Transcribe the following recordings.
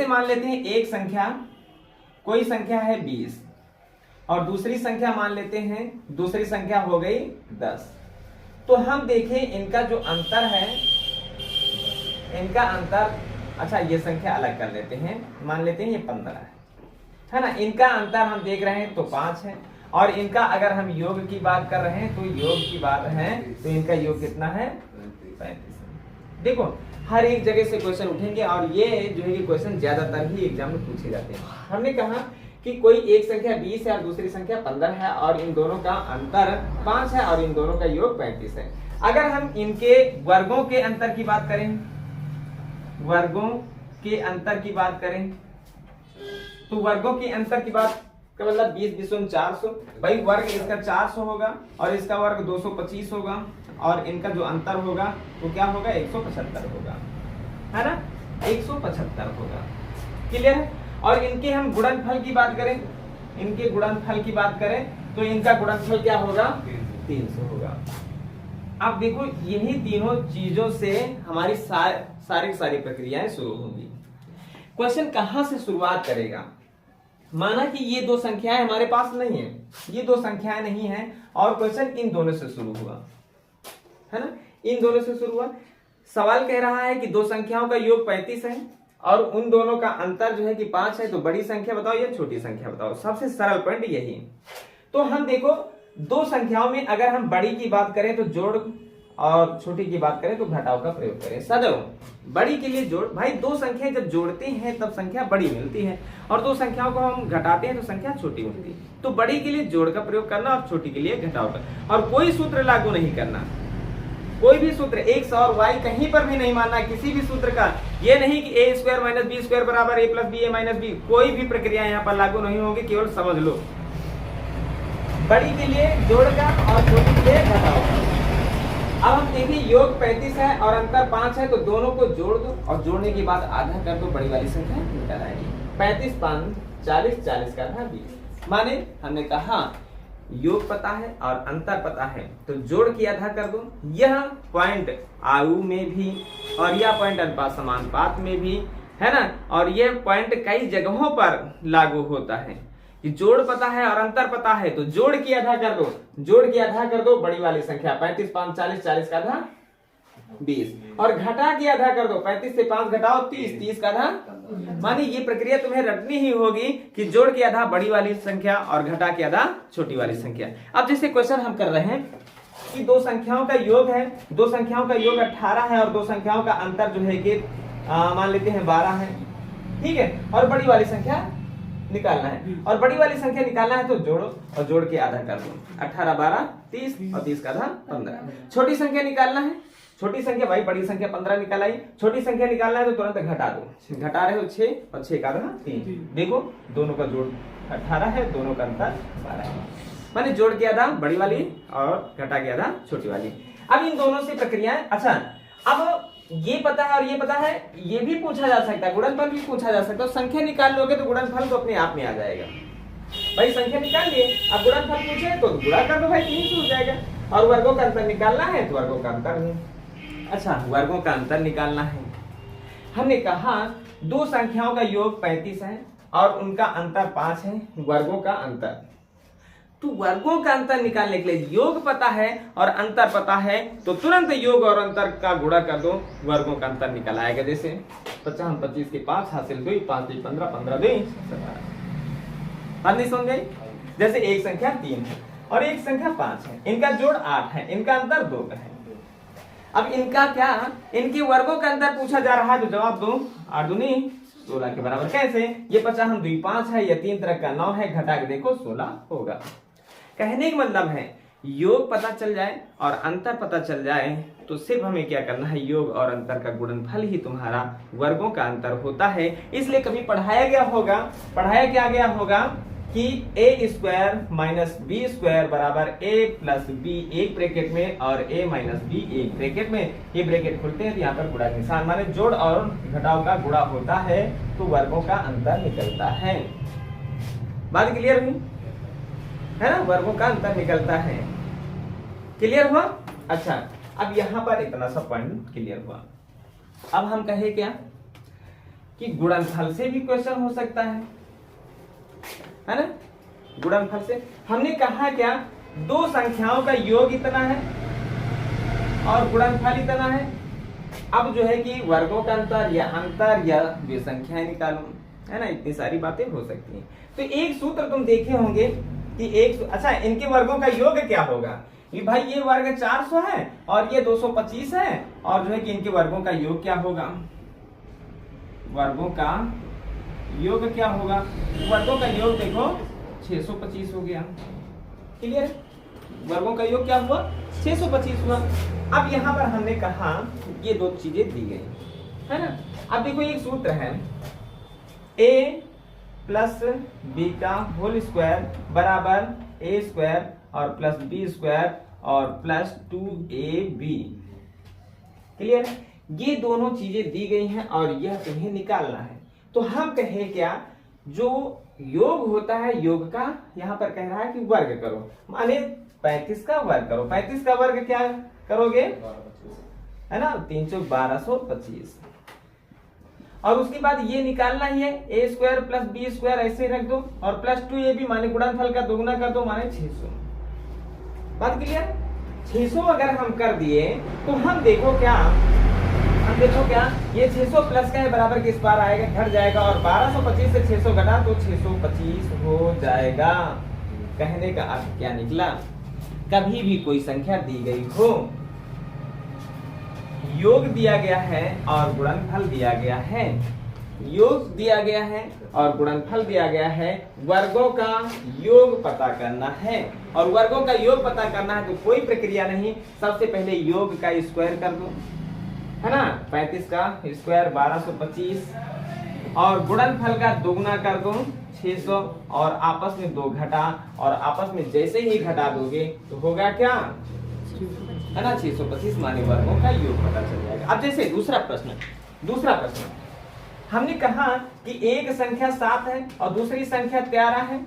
मान लेते हैं एक संख्या, कोई संख्या है 20 और दूसरी संख्या मान लेते हैं, दूसरी संख्या हो गई 10। तो हम देखें इनका जो अंतर है, इनका अंतर, अच्छा ये संख्या अलग कर लेते हैं, मान लेते हैं ये 15 है ना। इनका अंतर हम देख रहे हैं तो 5 है, और इनका अगर हम योग की बात कर रहे हैं तो योग की बात है तो इनका योग कितना है 35। देखो हर एक जगह से क्वेश्चन उठेंगे और ये जो है कि क्वेश्चन ज्यादातर ही एग्जाम में पूछे जाते हैं। हमने कहा कि कोई एक संख्या 20 है और दूसरी संख्या 15 है और इन दोनों का अंतर 5 है और इन दोनों का योग 35 है। अगर हम इनके वर्गों के अंतर की बात करें, वर्गों के अंतर की बात करें तो वर्गों के अंतर की बात का मतलब 20 20 400, भाई वर्ग इसका 400 होगा और इसका वर्ग 225 होगा और इनका जो अंतर होगा वो क्या होगा 175 होगा, है ना, 175 होगा। क्लियर है। और इनके हम गुणनफल की बात करें, इनके गुणनफल की बात करें तो इनका गुणनफल क्या होगा 300 होगा। अब देखो यही तीनों चीजों से हमारी सारी प्रक्रियाएं शुरू होंगी। क्वेश्चन कहां से शुरुआत करेगा, माना कि ये दो संख्याएं हमारे पास नहीं है, ये दो संख्याएं नहीं है और क्वेश्चन इन दोनों से शुरू हुआ, है ना, इन दोनों से शुरू हुआ। सवाल कह रहा है कि दो संख्याओं का योग 35 है और उन दोनों का अंतर जो है कि 5 है, तो बड़ी संख्या बताओ या छोटी संख्या बताओ। सबसे सरल पॉइंट यही। तो हम देखो दो संख्याओं में अगर हम बड़ी की बात करें तो जोड़ और छोटी की बात करें तो घटाव का प्रयोग करें। सदैव बड़ी के लिए जोड़, भाई दो संख्याएं जब जोड़ते हैं तब संख्या बड़ी मिलती है और दो संख्याओं को हम घटाते हैं तो संख्या छोटी मिलती है। तो बड़ी के लिए जोड़ का प्रयोग करना और छोटी के लिए घटाव का, और कोई सूत्र लागू नहीं करना, कोई भी सूत्र x और y कहीं पर भी नहीं मानना किसी भी सूत्र का। ये नहीं कि a square minus B square बराबर a plus B A minus B, कोई भी प्रक्रिया यहाँ पर लागू नहीं होगी, केवल समझ लो। बड़ी के लिए जोड़ का और छोटी के लिए घटाव का। अब हम देखिए योग 35 है और अंतर 5 है, तो दोनों को जोड़ दो और जोड़ने के बाद आधा कर दो, बड़ी वाली संख्या निकल आएगी। 35 5 40, 40 का आधा 20। माने हमने कहा योग पता है और अंतर पता है तो जोड़ की आधा कर दो। यह पॉइंट आयु में भी और यह पॉइंट अनुपात समानुपात में भी, है ना, और यह पॉइंट कई जगहों पर लागू होता है कि जोड़ पता है और अंतर पता है तो जोड़ की आधा कर दो, जोड़ की आधा कर दो बड़ी वाली संख्या 35 5 40, 40 का आधा 20 और घटा की आधा कर दो, 35 से 5 घटाओ 30, 30 का आधा। मानी ये प्रक्रिया तुम्हें रटनी ही होगी कि जोड़ की आधा बड़ी वाली संख्या और घटा की आधा छोटी वाली संख्या। अब जैसे क्वेश्चन हम कर रहे हैं कि दो संख्याओं का योग है, दो संख्याओं का योग 18 है और दो संख्याओं का अंतर जो है कि मान लेते हैं 12 है, ठीक है, और बड़ी वाली संख्या निकालना है और बड़ी वाली संख्या निकालना है तो जोड़ो और जोड़ के आधा कर दो, 18 12 30 और 30 का आधा 15। छोटी संख्या निकालना है, छोटी संख्या भाई बड़ी संख्या 15 निकाल आई, छोटी संख्या निकालना है तो तुरंत घटा दो, घटा रहे हो 6 और 6 का आधा 3। देखो दोनों का जोड़ 18 है, दोनों का अंतर 12 है, माने जोड़ के आधा बड़ी वाली और घटा के आधा छोटी वाली। अब इन दोनों से प्रक्रियाएं, अच्छा अब ये पता है और ये पता है, ये भी पूछा जा सकता है, गुणनफल भी पूछा जा सकता है। संख्या निकाल लोगे तो गुणनफल तो अपने आप में आ जाएगा। भाई संख्या निकाल लिए, अब गुणनफल पूछे तो गुणा कर दो भाई, 3 से हो जाएगा। और वर्गों का अंतर निकालना है तो वर्गों का अंतर है। अच्छा वर्गों का अंतर निकालना है, हमने कहा दो संख्याओं का योग 35 है और उनका अंतर 5 है, वर्गों का अंतर। तो वर्गों का अंतर निकालने के लिए योग पता है और अंतर पता है तो तुरंत योग और अंतर का गुणा कर दो, वर्गों का अंतर निकल आएगा। जैसे 50 25 के 5 हासिल 2, 5 3 15, 15 2 17। बात नहीं समझ गई। जैसे एक संख्या 3 है और एक संख्या 5 है, इनका जोड़ 8 है, इनका अंतर 2 है। अब इनका क्या, इनके वर्गों का अंतर पूछा जा रहा है तो जवाब दो, 8 दूनी 16 के बराबर। कैसे, ये 50 हम 2 5 है, ये 3 तरह का 9 है, घटा के देखो 16 होगा। कहने का मतलब है योग पता चल जाए और अंतर पता चल जाए तो सिर्फ हमें क्या करना है, योग और अंतर का गुणनफल ही तुम्हारा वर्गों का अंतर होता है। इसलिए कभी पढ़ाया क्या गया होगा कि a square minus B square बराबर a प्लस बी एक ब्रैकेट में और a माइनस बी एक ब्रैकेट में, ये ब्रैकेट खुलते हैं तो यहाँ पर गुणा निशान, माने जोड़ और घटाव का गुणा होता है तो वर्गों का अंतर निकलता है। बात क्लियर हुई है ना, वर्गों का अंतर निकलता है। क्लियर हुआ। अच्छा अब यहां पर इतना सा पॉइंट क्लियर हुआ। अब हम कहे क्या कि गुणनफल से भी क्वेश्चन हो सकता है ना, गुणनफल से। हमने कहा क्या, दो संख्याओं का योग इतना है और गुणनफल इतना है। अब जो है कि वर्गों का अंतर या वे संख्याएं निकालो, है ना, इतनी सारी बातें हो सकती हैं। तो एक सूत्र तुम देखे होंगे कि अच्छा इनके वर्गों का योग क्या होगा, कि भाई ये वर्ग 400 है और ये 225 है, और जो है कि इनके वर्गों का योग क्या होगा, वर्गों का योग क्या होगा, वर्गों का योग देखो 625 हो गया। क्लियर, वर्गों का योग क्या हुआ, 625 हुआ। अब यहाँ पर हमने कहा ये दो चीजें दी गई, है ना। अब देखो एक सूत्र है, a प्लस बी का होल स्क्वायर बराबर a स्क्वायर और प्लस बी स्क्वायर और प्लस 2ab। क्लियर, ये दोनों चीजें दी गई हैं और यह तुम्हें निकालना है। तो हम कहे क्या, जो योग होता है, योग का यहाँ पर कह रहा है कि वर्ग करो, माने 35 का वर्ग करो। 35 का वर्ग क्या करोगे, है ना, 31225। और उसके बाद ये निकालना ही है, a square plus B square ऐसे रख दो और प्लस 2ab माने गुणनफल का दोगुना कर दो, माने 600। बात क्लियर, 600 अगर हम कर दिए तो हम देखो क्या, ये 600 प्लस का है बराबर किस बार आएगा, घट जाएगा, और 1225 से 600 घटा तो 625 हो जाएगा। कहने का अर्थ क्या निकला, कभी भी कोई संख्या दी गई हो, योग दिया गया है और गुणनफल दिया गया है, योग दिया गया है और गुणनफल दिया गया है, वर्गों का योग पता करना है। और वर्गों का योग पता करना है तो कोई प्रक्रिया नहीं, सबसे पहले योग का स्क्वायर कर दो, है ना, 35 का स्क्वायर 1225 और गुणनफल का दोगुना कर दो 600 और आपस में 2 घटा, और आपस में जैसे ही घटा दोगे तो होगा क्या, है ना, 625 माने वर्गों का योग पता चल जाएगा। अब जैसे दूसरा प्रश्न हमने कहा कि एक संख्या 7 है और दूसरी संख्या 13 है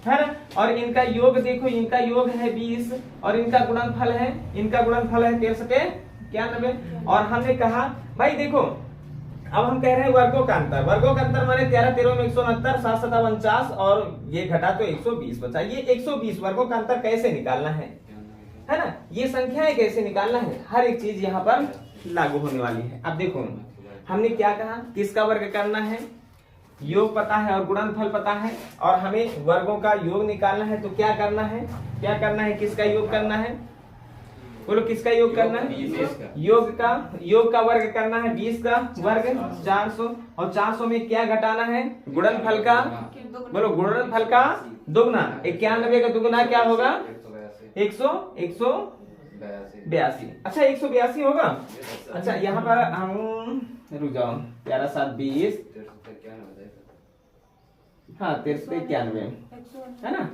ना, और इनका योग देखो, इनका योग है 20 और इनका गुणनफल है 93 और हमने कहा भाई देखो, अब हम कह रहे हैं वर्गों का अंतर माने 13 13 में 169, 7 7 49 और ये घटा तो 120 बचा। ये 120 वर्गों का अंतर कैसे निकालना है ना, ये संख्याएं कैसे निकालना है, हर एक चीज यहाँ पर लागू होने वाली है। अब देखो हमने क्या कहा, किसका वर्ग करना है, योग पता है और गुणनफल पता है, और हमें वर्गों का योग निकालना है। तो क्या करना है, किसका योग करना है, बोलो किसका योग करना है, योग का वर्ग करना है, 20 का वर्ग 400 और 400 में क्या घटाना है, गुणनफल का, बोलो गुणनफल का दोगुना, 91 का दोगुना क्या होगा, 182। अच्छा 182 होगा। अच्छा यहाँ पर हम रुक जाओ, 11 7 20, हाँ 93 है ना,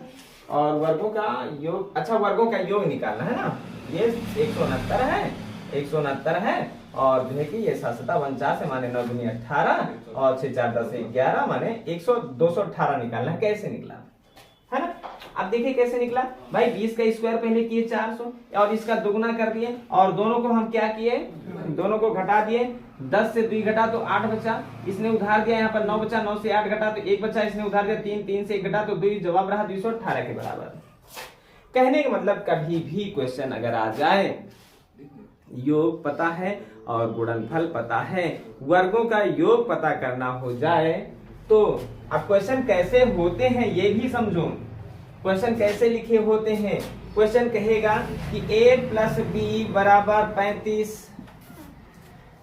और वर्गों का योग, अच्छा वर्गों का योग निकालना है ना, ये 169 है और जो है कि ये 7 7 49 है, माने 9 दूनी 18 और 6 4 10 11 माने 218 निकालना है। कैसे निकला, है ना। अब देखिए कैसे निकला भाई, 20 का स्क्वायर पहले किए 400 और इसका दुगुना कर दिए, और दोनों को हम क्या किए, दोनों को घटा दिए, 10 से 2 घटा तो 8 बचा, इसने उधार दिया, यहाँ पर 9 बचा, 9 से 8 घटा तो 1 बचा, इसने उधार दिया 3, 3 से 1 घटा तो 2, जवाब रहा 218 के बराबर। कहने का मतलब कभी भी क्वेश्चन अगर आ जाए, योग पता है और गुणनफल पता है, वर्गों का योग पता करना हो जाए, तो अब क्वेश्चन कैसे होते हैं ये भी समझो। क्वेश्चन कैसे लिखे होते हैं, क्वेश्चन कहेगा कि a प्लस बी बराबर 35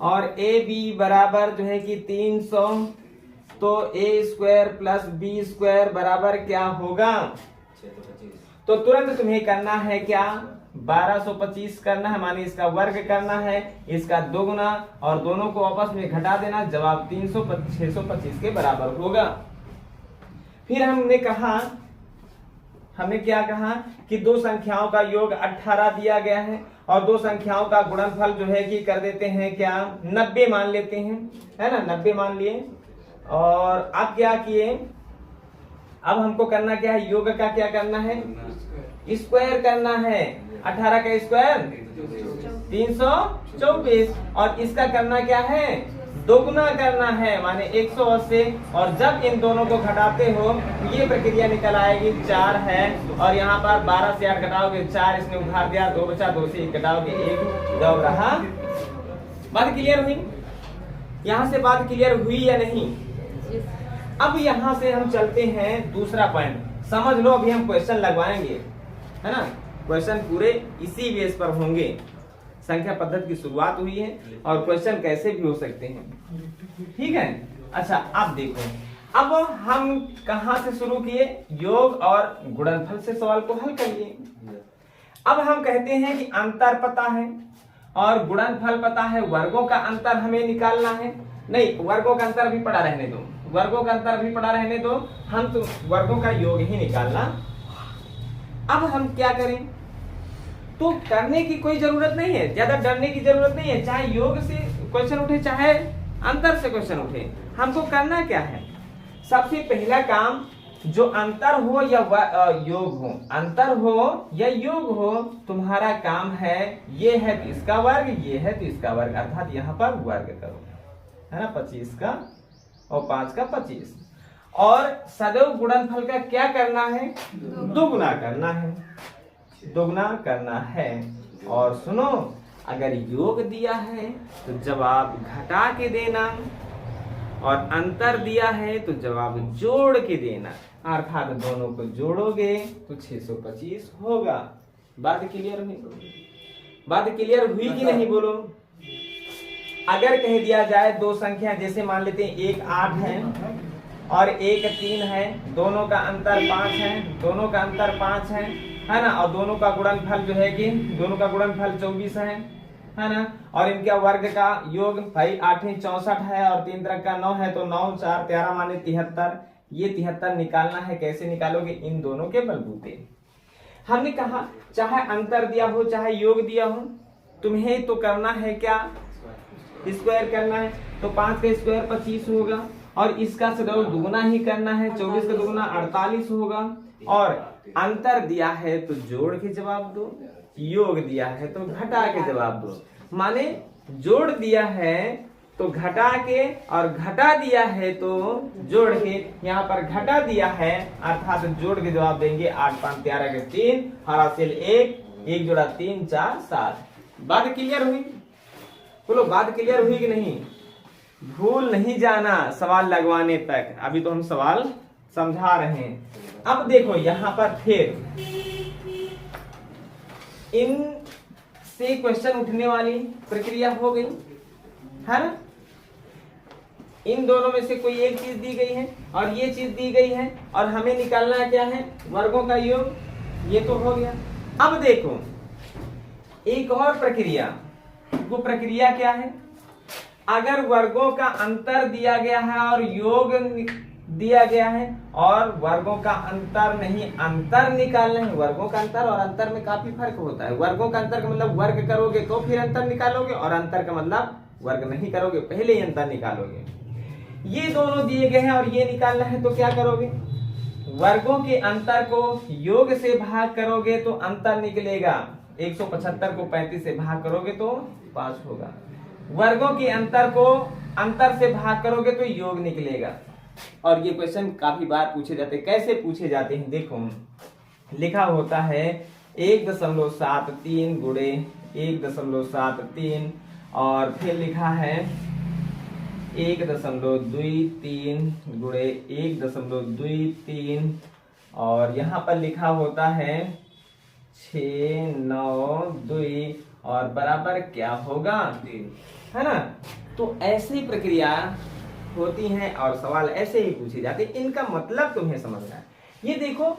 और ए बी बराबर जो है कि 300, तो a square plus B square बराबर क्या होगा, तो तुरंत तुम्हें करना है क्या, 1225 करना है, माने इसका वर्ग करना है, इसका दोगुना और दोनों को आपस में घटा देना, जवाब 625 के बराबर होगा। फिर हमने क्या कहा कि दो संख्याओं का योग 18 दिया गया है और दो संख्याओं का गुणनफल जो है कि कर देते हैं क्या, 90 मान लेते हैं, है ना, 90 मान लिए। और अब क्या किए, अब हमको करना क्या है, योग का क्या करना है, स्क्वायर करना है, 18 का स्क्वायर 324 और इसका करना क्या है दोगुना करना है, माने 180, और जब इन दोनों को घटाते हो ये प्रक्रिया निकल आएगी 4 है, और यहाँ पर 12 से 8 घटाओगे 4, इसने उधार दिया 2 बचा, 2 से 1 घटाओगे 1, जवाब रहा। बात क्लियर हुई? यहाँ से बात क्लियर हुई या नहीं? अब यहाँ से हम चलते हैं दूसरा पॉइंट, समझ लो। अभी हम क्वेश्चन लगवाएंगे, है ना, क्वेश्चन पूरे इसी बेस पर होंगे। संख्या पद्धति की शुरुआत हुई है और क्वेश्चन कैसे भी हो सकते हैं, ठीक है। अच्छा, अब देखो, अब हम कहां से शुरू किए? योग और गुणनफल से सवाल को हल कर लिए। अब हम कहते हैं कि अंतर पता है और गुणनफल पता है, वर्गों का अंतर हमें निकालना है। नहीं, वर्गों का अंतर भी पड़ा रहने दो, वर्गों का अंतर भी पड़ा रहने दो, हम तो वर्गों का योग ही निकालना। अब हम क्या करें? तो करने की कोई जरूरत नहीं है, ज्यादा डरने की जरूरत नहीं है, चाहे योग से क्वेश्चन उठे चाहे अंतर से क्वेश्चन उठे। हमको करना क्या है? सबसे पहला काम, जो अंतर हो या योग हो, अंतर हो या योग हो, तुम्हारा काम है, ये है तो इसका वर्ग, ये है तो इसका वर्ग, अर्थात यहाँ पर वर्ग करो, है ना, 25 का और 5 का 25। और सदैव गुणनफल का क्या करना है? दोगुना करना है, दोगुना करना है। और सुनो, अगर योग दिया है तो जवाब घटा के देना, और अंतर दिया है तो जवाब जोड़ के देना, अर्थात दोनों को जोड़ोगे तो 625 होगा। बात क्लियर हुई? बात क्लियर हुई कि नहीं बोलो? अगर कह दिया जाए दो संख्या, जैसे मान लेते हैं एक 8 है और एक 3 है, दोनों का अंतर 5 है, दोनों का अंतर 5 है ना, और दोनों का गुणनफल जो है कि दोनों का गुणनफल 24 है ना, और इनके वर्ग का योग भाई 8 64 है और 3 तरह का 9 है, तो 9 4 13 माने 73। ये 73 निकालना है, कैसे निकालोगे? इन दोनों के बलबूते। हमने कहा चाहे अंतर दिया हो चाहे योग दिया हो, तुम्हें तो करना है क्या? स्क्वायर करना है। तो 5 का स्क्वायर 25 होगा, और इसका सदैव दुगुना ही करना है, 24 का दुगुना 48 होगा। और अंतर दिया है तो जोड़ के जवाब दो, योग दिया है तो घटा के जवाब दो। माने जोड़ दिया है तो घटा के, और घटा दिया है तो जोड़ के। यहाँ पर घटा दिया है अर्थात जोड़ के जवाब देंगे। 8 5 13 के 3, हासिल 1, 1 जोड़ा 3 4 7। बात क्लियर हुई? बोलो, बात क्लियर हुई कि नहीं? भूल नहीं जाना सवाल लगवाने तक, अभी तो हम सवाल समझा रहे हैं। अब देखो यहाँ पर फिर इन से क्वेश्चन उठने वाली प्रक्रिया हो गई है ना। इन दोनों में से कोई एक चीज दी गई है और ये चीज दी गई है, और हमें निकालना क्या है? वर्गों का योग। ये तो हो गया। अब देखो एक और प्रक्रिया, वो प्रक्रिया क्या है? अगर वर्गों का अंतर दिया गया है और योग दिया गया है, और वर्गों का अंतर नहीं, अंतर निकालना है। वर्गों का अंतर और अंतर में काफी फर्क होता है। वर्गों का अंतर का मतलब वर्ग करोगे तो फिर अंतर निकालोगे, और अंतर का मतलब वर्ग नहीं करोगे, पहले ही अंतर निकालोगे। ये दोनों दिए गए हैं और ये निकालना है, तो क्या करोगे? वर्गों के अंतर को योग से भाग करोगे तो अंतर निकलेगा। 175 को 35 से भाग करोगे तो 5 होगा। वर्गों के अंतर को अंतर से भाग करोगे तो योग निकलेगा। और ये क्वेश्चन काफी बार पूछे जाते हैं। कैसे पूछे जाते हैं? देखो, लिखा होता है 1.73 गुणे 1.73, और फिर लिखा है 1.23 गुणे 1.23, और यहाँ पर लिखा होता है 692 और बराबर क्या होगा? 3, है ना। तो ऐसी प्रक्रिया होती हैं और सवाल ऐसे ही पूछे जाते हैं। इनका मतलब तुम्हें समझना है। ये देखो,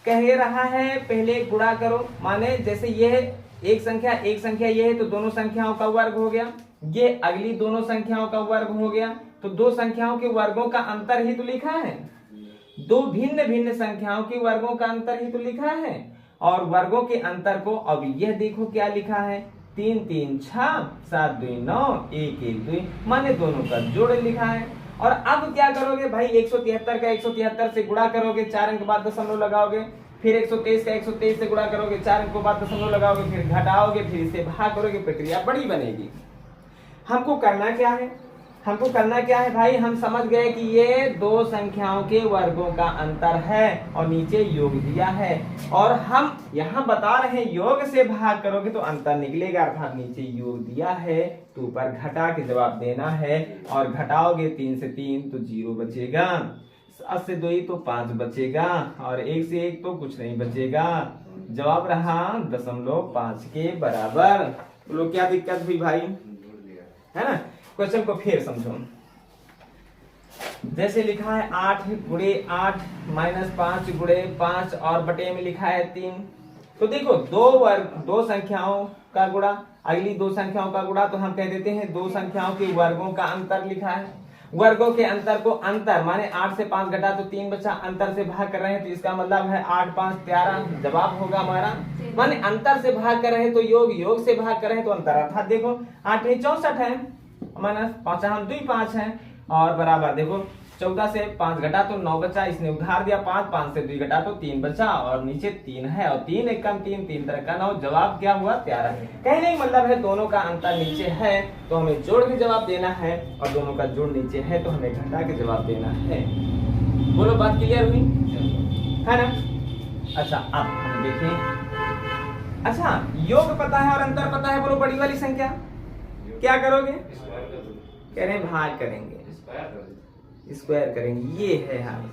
कह रहा है पहले गुणा करो, माने जैसे ये है एक संख्या ये है तो दोनों संख्याओं का वर्ग हो गया, ये अगली दोनों संख्याओं का वर्ग हो गया, तो दो संख्याओं के वर्गों का अंतर ही तो लिखा है। दो भिन्न भिन्न संख्याओं के वर्गों का अंतर ही तो लिखा है, और वर्गों के अंतर को अब यह देखो क्या लिखा है, 3 3 6 7 2 9 1 1 2, माने दोनों का जोड़ लिखा है। और अब क्या करोगे भाई? 173 का 173 से गुणा करोगे, 4 अंक बाद दशमलव लगाओगे, फिर 123 का 123 से गुणा करोगे, 4 अंक बाद दशमलव लगाओगे, फिर घटाओगे, फिर इसे भाग करोगे, प्रक्रिया बड़ी बनेगी। हमको करना क्या है? हमको करना क्या है भाई, हम समझ गए कि ये दो संख्याओं के वर्गों का अंतर है और नीचे योग दिया है, और हम यहाँ बता रहे हैं योग से भाग करोगे तो अंतर निकलेगा, अर्थात नीचे योग दिया है तो ऊपर घटा के जवाब देना है, और घटाओगे 3 से 3 तो 0 बचेगा, 7 से 2 तो 5 बचेगा, और 1 से 1 तो कुछ नहीं बचेगा। जवाब रहा 0.5 के बराबर। बोलो क्या दिक्कत हुई भाई, है ना। क्वेश्चन को फिर समझो, जैसे लिखा है 8 गुणे 8 माइनस 5 गुणे 5 और बटे में लिखा है 3। तो देखो दो संख्याओं का गुणा, अगली दो संख्याओं का गुणा, तो हम कह देते हैं दो संख्याओं के वर्गों का अंतर लिखा है। वर्गों के अंतर को अंतर माने 8 से 5 घटा तो 3 बचा, अंतर से भाग कर रहे हैं तो इसका मतलब है 8 5 13, जवाब होगा हमारा। माने अंतर से भाग कर रहे हैं तो योग, योग से भाग कर रहे हैं तो अंतर, अर्थात देखो 8 नहीं 64 है, माइनस 5 हम 2 5 है, और बराबर देखो 14 से 5 घटा तो 9 बचा, इसने उधार दिया 5, 5 से 2 घटा तो 3 बचा, और नीचे 3 है, और 3 एक कम 3, 3 तरह का 9, जवाब क्या हुआ 13। कहने का मतलब है दोनों का अंतर नीचे है तो हमें जोड़ के जवाब देना है, और दोनों का जोड़ नीचे है तो हमें घटा के जवाब देना है। बोलो बात क्लियर हुई, है ना। अच्छा अब हम देखें, अच्छा योग पता है और अंतर पता है, बोलो बड़ी वाली संख्या क्या करोगे, कह रहे भाग करेंगे, स्क्वायर करेंगे, ये है हम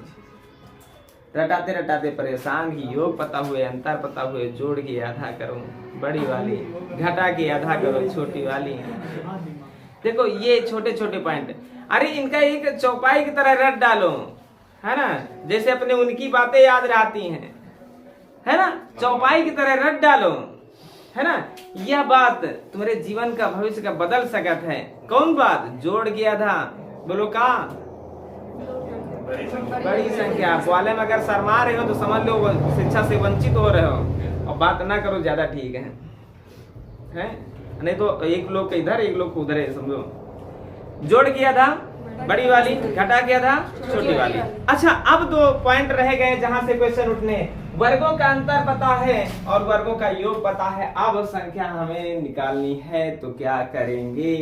रटाते रटाते परेशान की, योग पता हुए अंतर पता हुए जोड़ के आधा करो बड़ी वाली, घटा के आधा करो छोटी वाली। देखो ये छोटे छोटे पॉइंट, अरे इनका एक चौपाई की तरह रट डालो, है ना, जैसे अपने उनकी बातें याद रहती हैं, है ना, चौपाई की तरह रट डालो, है ना। यह बात तुम्हारे जीवन का भविष्य का बदल सकत है। कौन बात, जोड़ के आधा, बोलो का बड़ी संख्या। ग्वाले में अगर शर्मा रहे हो तो समझ लो शिक्षा से वंचित हो रहे हो, और बात ना करो ज्यादा, ठीक है, नहीं तो एक लोग इधर एक लोग उधर है, समझो। जोड़ किया था बड़ी वाली, घटा किया था छोटी वाली। अच्छा अब 2 पॉइंट रह गए जहां से क्वेश्चन उठने, वर्गों का अंतर पता है और वर्गों का योग पता है। अब संख्या हमें निकालनी है तो क्या करेंगे,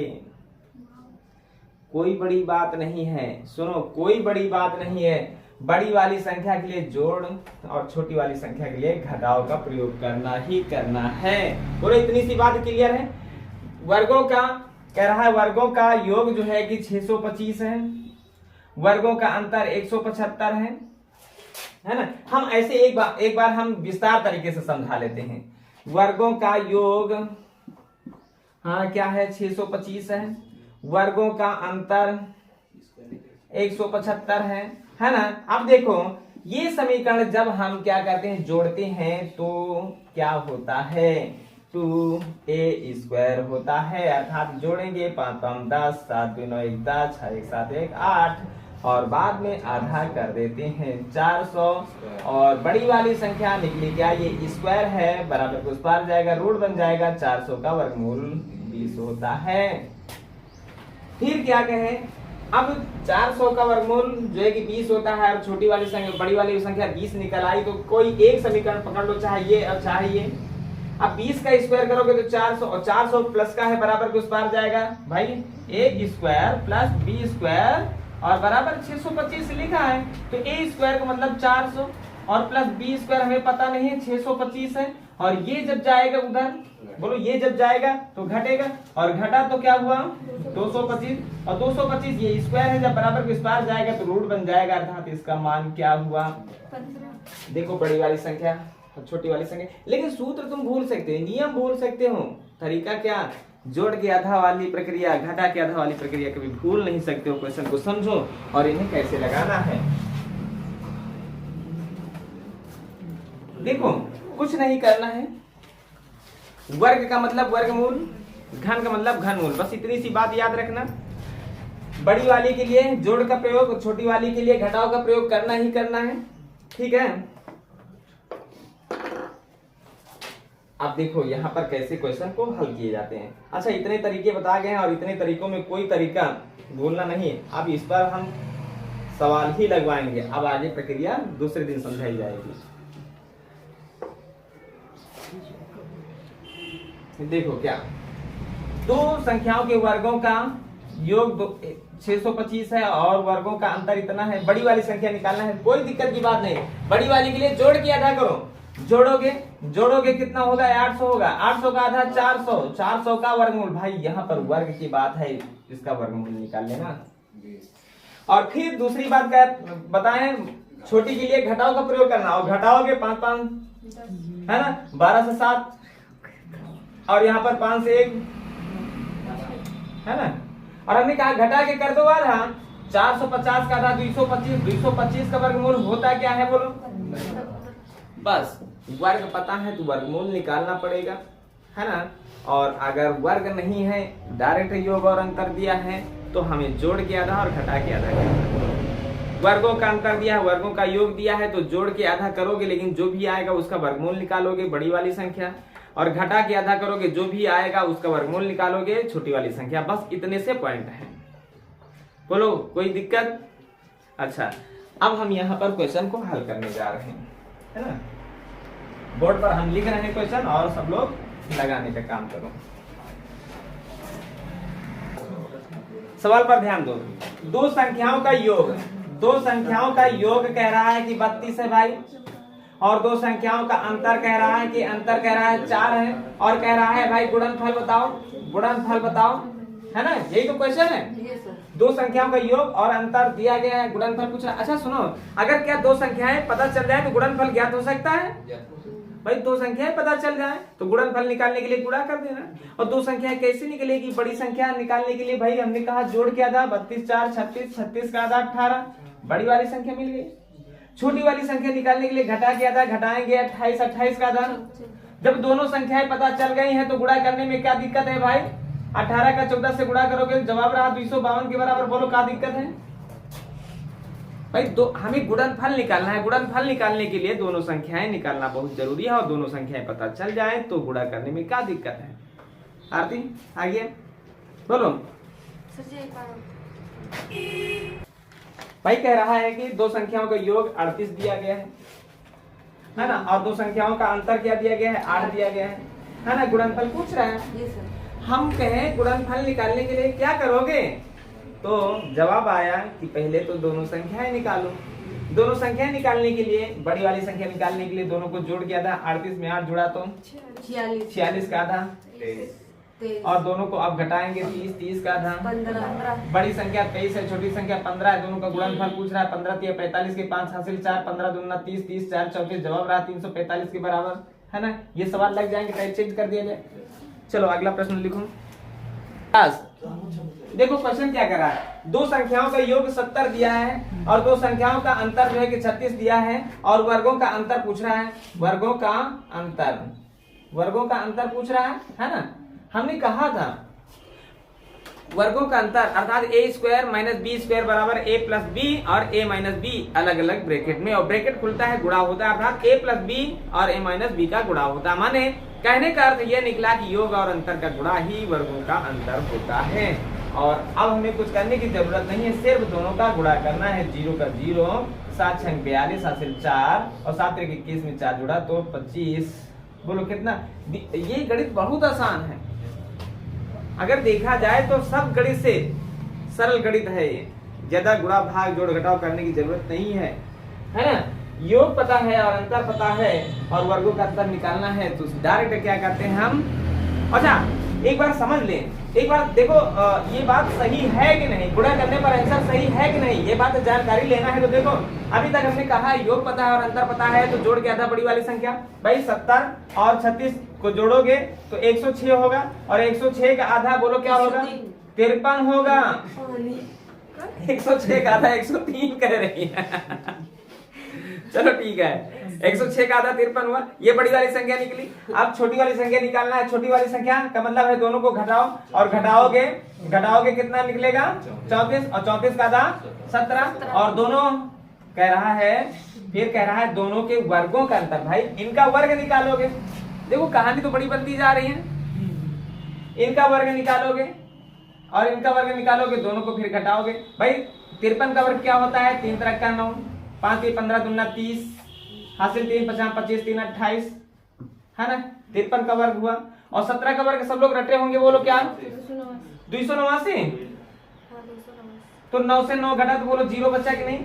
कोई बड़ी बात नहीं है, सुनो कोई बड़ी बात नहीं है। बड़ी वाली संख्या के लिए जोड़ और छोटी वाली संख्या के लिए घटाव का प्रयोग करना ही करना है। बोलो इतनी सी बात क्लियर है। वर्गों का कह रहा है, वर्गों का योग जो है कि 625 है, वर्गों का अंतर 175 है ना। हम ऐसे एक बार हम विस्तार तरीके से समझा लेते हैं। वर्गों का योग हाँ क्या है 625 है, वर्गों का अंतर 175 है ना। अब देखो ये समीकरण जब हम क्या करते हैं जोड़ते हैं तो क्या होता है, 2a² होता है, अर्थात जोड़ेंगे 5 5 10, 7 2 9 1 10, 6 1 7 1 8, और बाद में आधा कर देते हैं 400, और बड़ी वाली संख्या निकली क्या, ये स्क्वायर है, बराबर को उस पार जाएगा, रूट बन जाएगा, 400 का वर्गमूल 20 होता है। फिर क्या कहें, अब 400 का वर्गमूल जो है कि 20 होता है, और छोटी वाली संख्या बड़ी वाली संख्या 20 निकल आई, तो कोई एक समीकरण पकड़ लो, चाहे ये और चाहे ये। अब 20 का स्क्वायर करोगे तो 400, और 400 प्लस का है बराबर के उस पार जाएगा भाई, a square plus b square और बराबर 625 लिखा है, तो a स्क्वायर का मतलब 400 और प्लस b स्क्वायर हमें पता नहीं है 625 है, और ये जब जाएगा उधर, बोलो ये जब जाएगा तो घटेगा, और घटा तो क्या हुआ 225, और 225 ये स्क्वायर है, जब बराबर के इस पार जाएगा तो रूट बन जाएगा, अर्थात इसका मान क्या हुआ 15। देखो बड़ी वाली संख्या और छोटी वाली संख्या, लेकिन सूत्र तुम भूल सकते हो, नियम भूल सकते हो, तरीका क्या, जोड़ के आधा वाली प्रक्रिया, घटा के आधा वाली प्रक्रिया कभी भूल नहीं सकते हो। क्वेश्चन को समझो और इन्हें कैसे लगाना है। देखो कुछ नहीं करना है, वर्ग का मतलब वर्गमूल, घन का मतलब घनमूल, बस इतनी सी बात याद रखना। बड़ी वाली के लिए जोड़ का प्रयोग, छोटी वाली के लिए घटाव का प्रयोग करना ही करना है, ठीक है। अब देखो यहाँ पर कैसे क्वेश्चन को हल किए जाते हैं। अच्छा इतने तरीके बता गए हैं, और इतने तरीकों में कोई तरीका भूलना नहीं। अब इस पर हम सवाल ही लगवाएंगे, अब आगे प्रक्रिया दूसरे दिन समझाई जाएगी। देखो क्या, दो संख्याओं के वर्गों का योग 625 है और वर्गों का अंतर इतना है, बड़ी वाली संख्या निकालना है, कोई दिक्कत की बात नहीं। बड़ी वाली के लिए जोड़ के आधा करो, जोड़ोगे कितना होगा, 800 होगा, 800 का आधा 400, 400 का वर्गमूल, भाई यहाँ पर वर्ग की बात है, इसका वर्गमूल निकाल लेना। और फिर दूसरी बात क्या बताएं, छोटी के लिए घटाव का प्रयोग करना, और घटाओगे 5 5 है ना, 12 से 7 और यहाँ पर 5 से 1 है ना, और हमने कहा घटा के कर दो आधा, 450 का आधा 225, 225 का वर्गमूल होता क्या है बोलो, बस वर्ग पता है तो वर्गमूल निकालना पड़ेगा, है ना। और अगर वर्ग नहीं है, डायरेक्ट योग और अंतर दिया है, तो हमें जोड़ के आधा और घटा के आधा करना। वर्गों का अंतर दिया है, वर्गों का योग दिया है, तो जोड़ के आधा करोगे, लेकिन जो भी आएगा उसका वर्गमूल निकालोगे, बड़ी वाली संख्या, और घटा के आधा करोगे, जो भी आएगा उसका वर्गमूल निकालोगे, छोटी वाली संख्या। बस इतने से पॉइंट है, बोलो कोई दिक्कत। अच्छा, अब हम यहाँ पर क्वेश्चन को हल करने जा रहे हैं, है ना। बोर्ड पर हम लिख रहे हैं क्वेश्चन और सब लोग लगाने का काम करो। सवाल पर ध्यान दो। दो संख्याओं का योग कह रहा है कि 32 है भाई, और दो संख्याओं का अंतर कह रहा है कि 4 है, और कह रहा है भाई गुणनफल बताओ, है ना, यही तो क्वेश्चन है। दो संख्याओं का योग और अंतर दिया गया है, गुणनफल पूछा। अच्छा सुनो, अगर क्या दो संख्याएं पता चल जाए तो गुणनफल ज्ञात हो सकता है भाई, दो संख्याएं पता चल जाए तो गुणनफल निकालने के लिए गुणा कर देना। और दो संख्याएं कैसे निकलेगी, बड़ी संख्या निकालने के लिए भाई हमने कहा जोड़ के आधा, 32 4 36, 36 का आधा 18, बड़ी वाली संख्या मिल गई। छोटी वाली संख्या निकालने के लिए घटा के आधा, घटाएंगे 28, 28 का आधा। जब दोनों संख्याएं पता चल गई हैं तो गुणा करने में क्या दिक्कत है भाई, 18 का 14 से गुणा करोगे, जवाब रहा 252 के बराबर, बोलो क्या दिक्कत है भाई। हमें गुणनफल निकालना है, गुणनफल निकालने के लिए दोनों संख्याएं निकालना बहुत जरूरी है, और दोनों संख्याएं पता चल जाए तो गुणा करने में क्या दिक्कत है। आरती आगे बोलो। भाई कह रहा है कि दो संख्याओं का योग 38 दिया गया है ना, और दो संख्याओं का अंतर क्या दिया गया है, 8 दिया गया है ना। गुणनफल पूछ रहा है, हम कहें गुणनफल निकालने के लिए क्या करोगे, तो जवाब आया कि पहले तो दोनों संख्याएं निकालो। दोनों संख्याएं निकालने के लिए, बड़ी वाली संख्या निकालने के लिए दोनों को जोड़ के आधा, 38 में 8 जुड़ा तो 46 का आधा, और दोनों को अब घटाएंगे 30, 30 का आधा, 15। बड़ी संख्या 23 है, छोटी संख्या 15 है, दोनों का गुणनफल पूछ रहा है। 15 3 45 के 5 हासिल 4, 15 दूना 30, 30 4 34, जवाब रहा 345 के बराबर, है ना। ये सवाल लग जाएंगे, टाइप चेंज कर दिया जाए। चलो अगला प्रश्न लिखो। देखो क्वेश्चन क्या कर रहा है, दो संख्याओं का योग 70 दिया है, और दो संख्याओं का अंतर जो है कि 36 दिया है, और वर्गों का अंतर पूछ रहा है। वर्गों का अंतर पूछ रहा है ना। हमने कहा था वर्गों का अंतर अर्थात a² - b² बराबर a + b और a - b अलग अलग ब्रैकेट में, और ब्रैकेट खुलता है गुणा होता है, अर्थात a + b और a - b का गुणा होता है। माने कहने का अर्थ यह निकला कि योग और अंतर का गुणा ही वर्गों का अंतर होता है। और अब हमें कुछ करने की जरूरत नहीं है, सिर्फ दोनों का गुणा करना है। 0 का 0, 7 6 42 हासिल 4, और 7 3 21 में 4 जुड़ा तो 25। बोलो कितना, ये गणित बहुत आसान है, अगर देखा जाए तो सब गणित से सरल गणित है ये, ज्यादा गुणा भाग जोड़ घटाव करने की जरूरत नहीं है ना। योग पता है और अंतर पता है, और वर्गों का अंतर निकालना है, तो डायरेक्ट क्या करते हैं हम। अच्छा एक बार समझ लें, एक बार देखो ये बात सही है कि नहीं, गुणा करने पर आंसर सही है कि नहीं, ये बात जानकारी लेना है। तो देखो अभी तक हमने कहा योग पता है और अंतर पता है, तो जोड़ के आधा बड़ी वाली संख्या, भाई 70 और 36 को जोड़ोगे तो 106 होगा, और 106 का आधा बोलो क्या होगा, 53 होगा। 106 का आधा 103 कह रही है। चलो ठीक है, 106 का आधा 53 हुआ, ये बड़ी वाली संख्या निकली। अब छोटी वाली संख्या निकालना है। छोटी वाली संख्या का मतलब है दोनों को घटाओ, और घटाओगे कितना निकलेगा, 34, और 34 का आधा 17, और दोनों कह रहा है, फिर कह रहा है दोनों के वर्गों का अंतर, भाई इनका वर्ग निकालोगे। देखो कहानी तो बड़ी बनती जा रही है, इनका वर्ग निकालोगे और इनका वर्ग निकालोगे, दोनों को फिर घटाओगे। भाई 53 का वर्ग क्या होता है, 3 3 का 9, 5 3 15 दूना 30, हासिल 3 50 25 3 28, है ना। 53 का वर्ग हुआ, और 17 का वर्ग सब लोग रटे होंगे, बोलो क्या, 289। तो 9 से 9 घटा तो बोलो 0 बचा कि नहीं।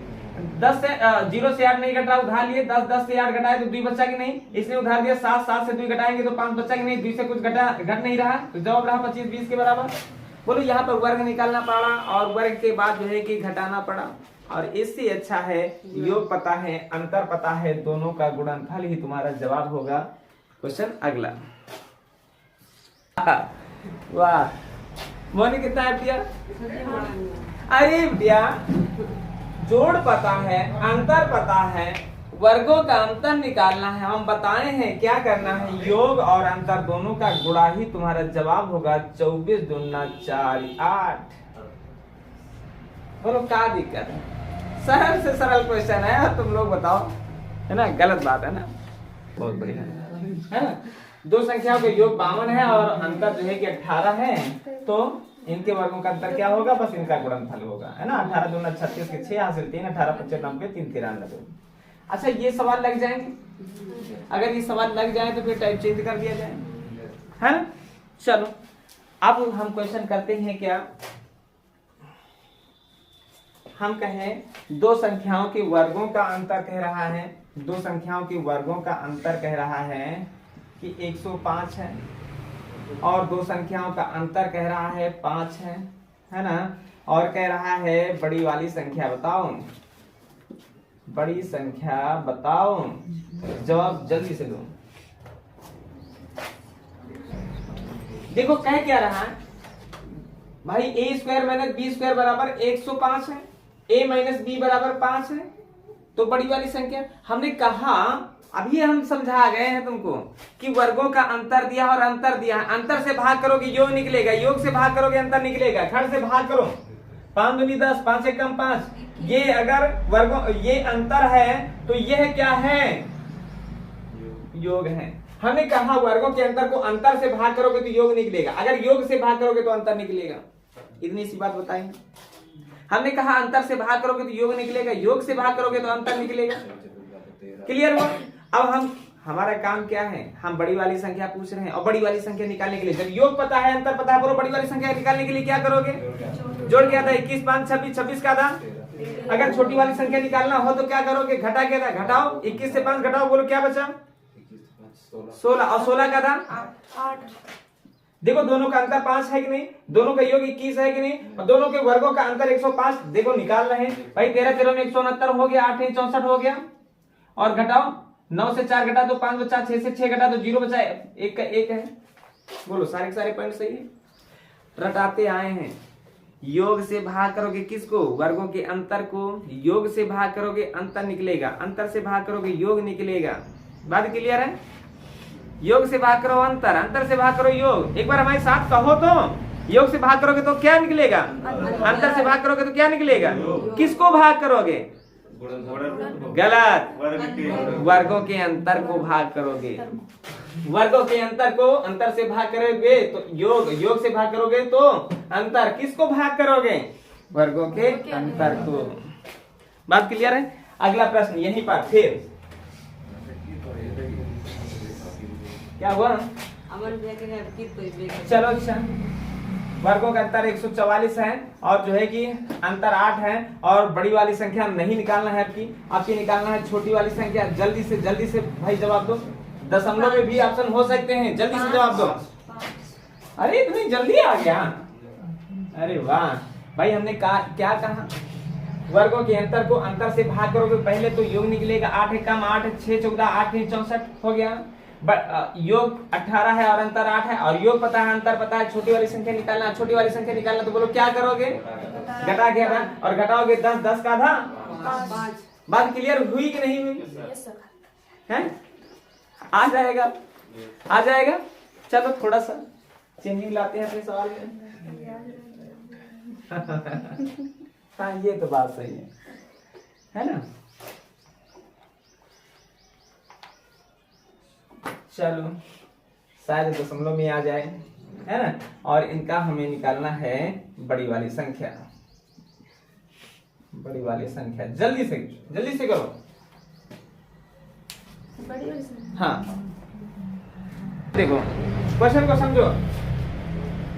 10 से 0 से 8 नहीं घटा, उधार लिए। 10 से 8 घटाए तो 2 बचा कि नहीं, इसने उधार दिया। 7 से 2 घटाएंगे तो 5 बचा कि नहीं, 2 से कुछ घट नहीं रहा, तो जवाब रहा 25 20 के बराबर। बोलो यहाँ पर वर्ग निकालना पड़ा और वर्ग के बाद जो है कि घटाना पड़ा, और इससे अच्छा है योग पता है, अंतर पता है, दोनों का गुणनफल ही तुम्हारा जवाब होगा। क्वेश्चन अगला। वाह, मोनी कितना है दिया? अरे भैया, जोड़ पता है, अंतर पता है, वर्गों का अंतर निकालना है। हम बताए हैं क्या करना है, योग और अंतर दोनों का गुणा ही तुम्हारा जवाब होगा। 24 दूना 4 8। बोलो क्या दिक्कत है? सरल से सरल क्वेश्चन है, तुम लोग बताओ, है ना? गलत बात है ना? बहुत बढ़िया है ना? दो संख्याओं का योग 52 है और अंतर जो है कि 18 है, तो इनके वर्गों का अंतर क्या होगा? बस इनका गुणनफल होगा, है ना? 18 दूना 36 के 6 हासिल 3, 18 25 90 3 93। अच्छा, ये सवाल लग जाएंगे। अगर ये सवाल लग जाए तो फिर टाइप चेंज कर दिया जाए, है ना? चलो अब हम क्वेश्चन करते हैं। क्या हम कहें दो संख्याओं के वर्गों का अंतर कह रहा है, दो संख्याओं के वर्गों का अंतर कह रहा है कि 105 है, और दो संख्याओं का अंतर कह रहा है 5 है ना? और कह रहा है बड़ी वाली संख्या बताओ, बड़ी संख्या बताओ। जवाब जल्दी से दो। देखो कह क्या रहा है भाई, a² माइनस b² बराबर 105 है, a माइनस b बराबर 5 है, तो बड़ी वाली संख्या। हमने कहा, अभी हम समझा गए हैं तुमको कि वर्गों का अंतर दिया और अंतर दिया है, अंतर से भाग करोगे योग निकलेगा, योग से भाग करोगे अंतर निकलेगा, खंड से भाग करो 5 दूनी 10, 5 से कम 5। ये अगर वर्गों, ये अंतर है तो यह क्या है? योग है। हमने कहा वर्गों के अंतर को अंतर से भाग करोगे तो योग निकलेगा, अगर योग से भाग करोगे तो अंतर निकलेगा। इतनी सी बात बताएं। हमने कहा अंतर से भाग करोगे तो योग निकलेगा, योग से भाग करोगे तो अंतर निकलेगा। क्लियर हुआ? अब हमारा काम क्या है, हम बड़ी वाली संख्या पूछ रहे हैं, और बड़ी वाली संख्या निकालने के लिए जब योग पता है, अंतर पता है, बोलो बड़ी वाली संख्या निकालने के लिए क्या करोगे? जोड़ क्या था? 21 5 26, 26 का था। अगर छोटी वाली संख्या निकालना हो तो क्या करोगे? घटा क्या था? घटाओ, 21 से 5 घटाओ, बोलो क्या बचा? 16, और 16 का था 8। देखो दोनों का अंतर 5 है कि नहीं, दोनों का योग 21 है कि नहीं, और दोनों के वर्गों का अंतर 105। देखो निकाल रहे हैं भाई, 13 13 में 169 हो गया, 8 में 64 हो गया, और घटाओ 9 से 4 घटा तो 5 बचा, 6 से 6 घटा तो 0 बचा, 1 का 1 है। बोलो सारे के सारे पॉइंट सही है। रटाते आए हैं, योग से भाग करोगे किसको? वर्गों के अंतर को, योग से भाग करोगे अंतर निकलेगा, अंतर से भाग करोगे योग निकलेगा। बात क्लियर है? योग से भाग करो अंतर, अंतर से भाग करो योग। एक बार हमारे साथ कहो तो, योग से भाग करोगे तो क्या निकलेगा? अंतर से भाग करोगे तो क्या निकलेगा? किसको भाग करोगे? गलत, वर्गों के अंतर को भाग करोगे। वर्गों के अंतर को अंतर से भाग करोगे तो योग, योग से भाग करोगे तो अंतर। किसको भाग करोगे? वर्गों के अंतर को। बात क्लियर है? अगला प्रश्न यहीं पर फिर क्या हुआ? चलो अच्छा, वर्गों का अंतर 144 है और जो है कि अंतर 8 है, और बड़ी वाली संख्या नहीं निकालना है आपकी निकालना है छोटी वाली संख्या। जल्दी से भाई जवाब दो। दशमलव में भी ऑप्शन हो सकते हैं, जल्दी से जवाब दो। अरे इतनी जल्दी आ गया? अरे वाह भाई, हमने क्या कहा? वर्गों के अंतर को अंतर से भाग करोगे, पहले तो योग निकलेगा। 8 है कम 8, 6 14, 8 है 64 हो गया। योग 18 है और अंतर 8 है, और योग पता है अंतर पता है, छोटी वाली संख्या निकालना, छोटी वाली संख्या निकालना, तो बोलो क्या करोगे? घटा गया था, और घटाओगे 10, 10 का था 5। बात क्लियर हुई कि नहीं हुई? है? आ जाएगा, आ जाएगा। चलो थोड़ा सा चेंजिंग लाते हैं अपने सवाल में। हाँ ये तो बात सही है ना? चलो शायद दशमलव में आ जाए, है ना? और इनका हमें निकालना है बड़ी वाली संख्या। बड़ी वाली संख्या जल्दी से करो। हाँ देखो क्वेश्चन को समझो।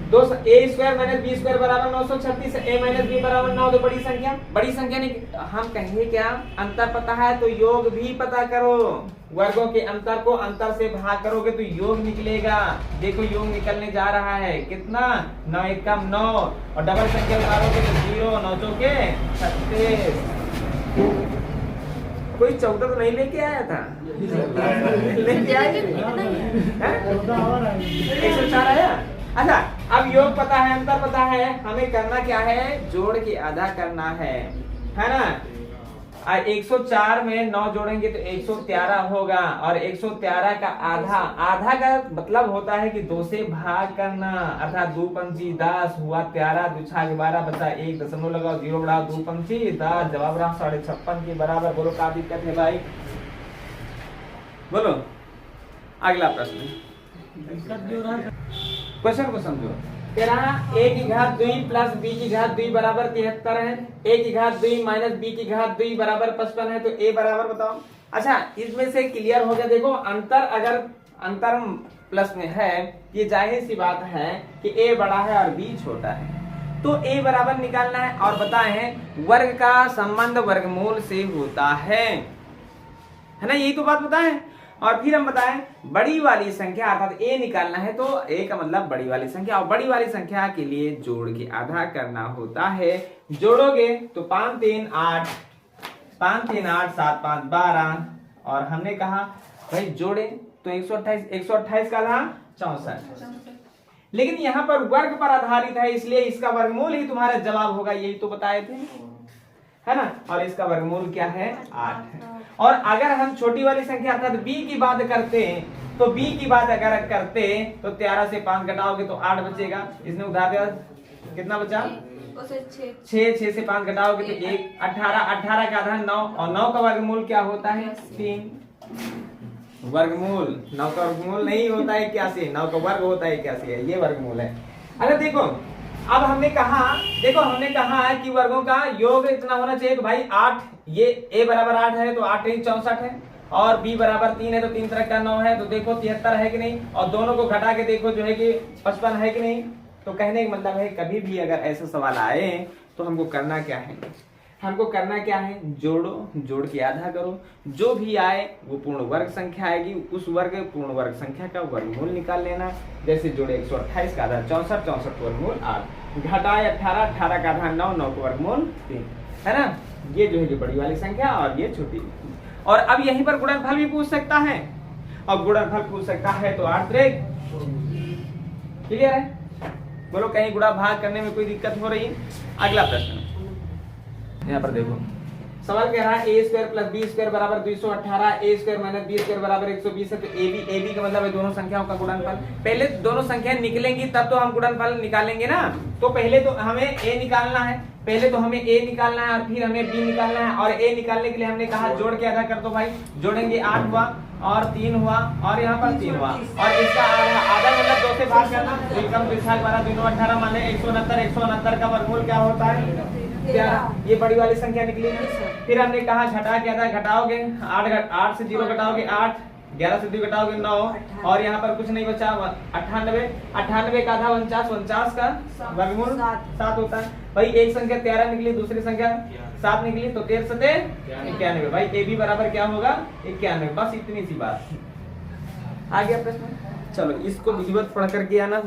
ए स्क्वायर माइनस बी स्क्वायर बराबर 936, ए माइनस बी बराबर 9, तो बड़ी संख्या नहीं। हम कहेंगे क्या, अंतर पता है तो योग भी पता करो, वर्गों के अंतर को अंतर से भाग करोगे तो योग निकलेगा। देखो योग निकलने जा रहा है कितना, 9 एकम 9, और डबल संख्या उतारोगे तो 0, 9 चौके 36। कोई 14 तो नहीं लेके आया था? लेके आए 104 आया। अच्छा, अब योग पता है, अंतर पता है, हमें करना क्या है, जोड़ के आधा करना है ना। 104 में 9 जोड़ेंगे तो 113 होगा, और 113 का आधा का मतलब होता है कि 2 से भाग करना, अर्थात 2 पंची 10 हुआ 13, 2 छाग 12 बचा 1, दशमलव लगाओ 0 बढ़ाओ 2 पंची 10, जवाब रहा 56.5 के बराबर। बोलो क्या दिक्कत है भाई, बोलो। अगला प्रश्न, क्वेश्चन को समझो। तेरा a की घात 2 प्लस b की घात 2 बराबर 73 है, a की घात 2 माइनस b की घात 2 बराबर 55 है, तो a बराबर बताओ। अच्छा, इसमें से क्लियर हो गया। देखो अंतर, अगर अंतर प्लस में है, ये जाहिर सी बात है कि a बड़ा है और b छोटा है, तो a बराबर निकालना है। और बताएं वर्ग का संबंध वर्गमूल से होता है ना, यही तो बात बताएं। और फिर हम बताएं बड़ी वाली संख्या अर्थात a निकालना है, तो a का मतलब बड़ी वाली संख्या, और बड़ी वाली संख्या के लिए जोड़ के आधा करना होता है। जोड़ोगे तो 5 3 8 7 5 12, और हमने कहा भाई जोड़े तो 128 का आधा 64। लेकिन यहाँ पर वर्ग पर आधारित है, इसलिए इसका वर्गमूल ही तुम्हारा जवाब होगा, यही तो बताए थे, है ना। और इसका वर्गमूल क्या है, 8 है। और अगर हम छोटी वाली संख्या अर्थात b की बात करते तो b की बात अगर करते तो 13 से 5 घटाओगे तो 8 बचेगा। इसने उधार दिया, कितना बचा 6 से 5 घटाओगे तो 1, 18 का आधा 9, और 9 का वर्गमूल क्या होता है 3। वर्गमूल 9 का वर्गमूल नहीं होता है 81, 9 का वर्ग होता है 81 है, ये वर्गमूल है। अगर देखो अब हमने कहा है कि वर्गों का योग इतना होना चाहिए, तो भाई 8, ये a बराबर 8 है तो 8 3 64 है, और b बराबर 3 है तो 3 तरह का 9 है, तो देखो 73 है कि नहीं, और दोनों को घटा के देखो जो है कि 55 है कि नहीं। तो कहने का मतलब है कभी भी अगर ऐसा सवाल आए तो हमको करना क्या है, जोड़ के आधा करो, जो भी आए वो पूर्ण वर्ग संख्या आएगी, उस पूर्ण वर्ग संख्या का वर्गमूल निकाल लेना। जैसे जोड़े 128 का आधा 64, 64 वर्गमूल 8, घटाए 18 का आधा 9, 9 का वर्गमूल 3, है ना। ये जो है जो बड़ी वाली संख्या और ये छोटी। और अब यहीं पर गुणनफल भी पूछ सकता है, और गुणनफल पूछ सकता है तो 8 3 क्लियर है। बोलो कहीं गुणा भाग करने में कोई दिक्कत हो रही है। अगला प्रश्न यहाँ पर देखो, सवाल कह रहा है ए स्क्वायर प्लस बी स्क्वायर बराबर 218, ए स्क्वायर माइनस बी स्क्वायर बराबर 120 है, तो ए बी का मतलब है दोनों संख्याओं का गुणनफल। पहले दोनों संख्याएं निकलेंगी तब तो हम गुणनफल निकालेंगे ना, तो पहले तो हमें ए निकालना है, और फिर हमें बी निकालना है। और ए निकालने के लिए हमने कहा जोड़ के आधा कर दो भाई, जोड़ेंगे 8 हुआ और 3 हुआ और यहाँ पर 3 हुआ, और इसका आधा मतलब 2 से भाग करना, 2 कम 2 6 12 2 18 माने 169 का वर्गमूल क्या होता है 11। ये बड़ी वाली संख्या निकली है। फिर हमने कहा घटा के आधा, घटाओगे 8 से 0 घटाओगे 8, 11 से 2 घटाओगे 9, और यहाँ पर कुछ नहीं बचा 98 का आधा 49 का वर्गमूल 7 होता है। भाई एक संख्या 13 निकली, दूसरी संख्या 7 निकली, तो 13 से 91। भाई ए बी बराबर क्या होगा 91। बस इतनी सी बात। आ गया प्रश्न। चलो इसको विधिवत पढ़ करके आना।